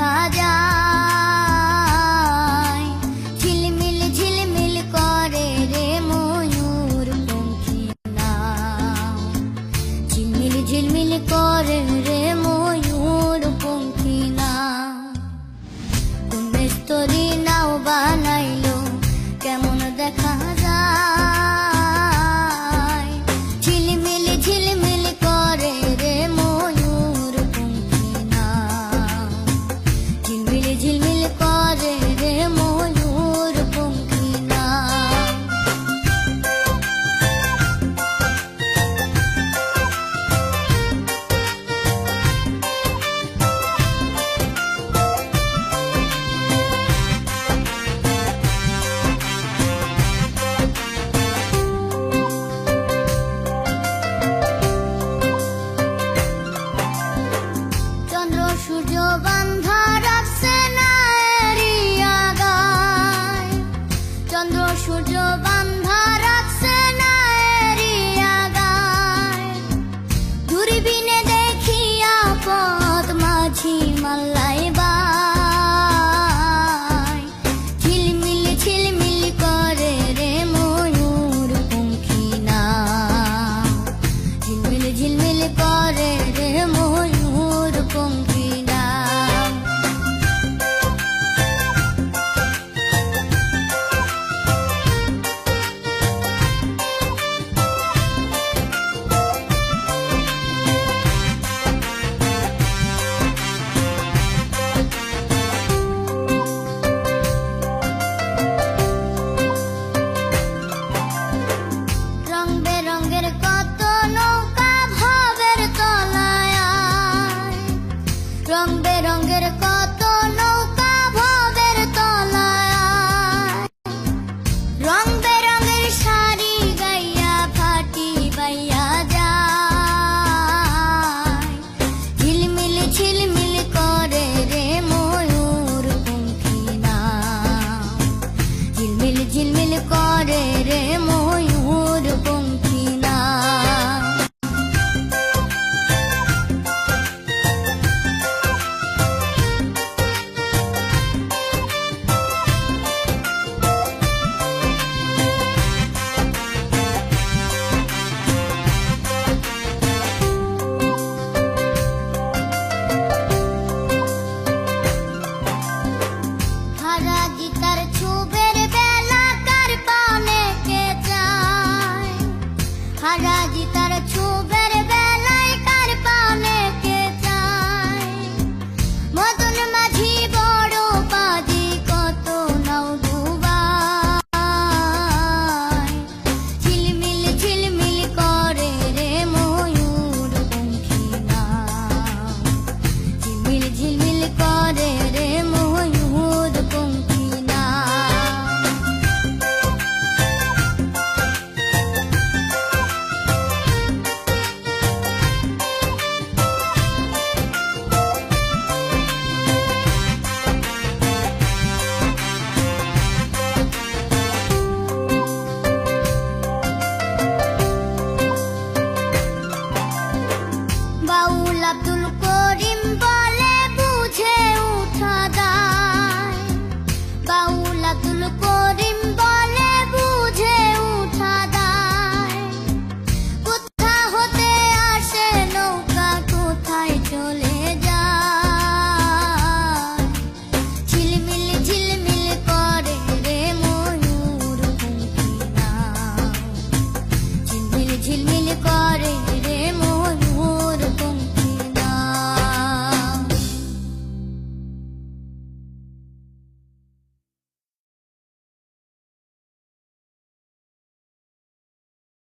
দেখা যায়। ঝিলমিল ঝিলমিল করে রে ময়ূর পঙ্খী নাও, ঝিলমিল ঝিলমিল করে রে ময়ূর পঙ্খী নাও। কোন মিস্ত্রি নাও বানাইলো কেমন দেখা যায়। ঝিলমিল ঝিলমিল করে রে ময়ূর পঙ্খী নাও, ঝিলমিল ঝিলমিল করে রে ময়ূর পঙ্খী নাও। চন্দ্র সূর্য বান্ধা রাখছে না এরিয়া গায়, চন্দ্র সূর্য বান্ধা রাখছে না এরিয়া গায়। দূরবীনে দেখিয়া পথ মাঝি মাল্লাই বাই। ঝিলমিল ঝিলমিল করে রে ময়ূর পঙ্খী নাও, ঝিলমিল ঝিলমিল করে রে ময়ূর পঙ্খী নাও। রং বেরঙের কত নৌকা ভাবের তলায় আয়, রং বেরঙের কত নৌকা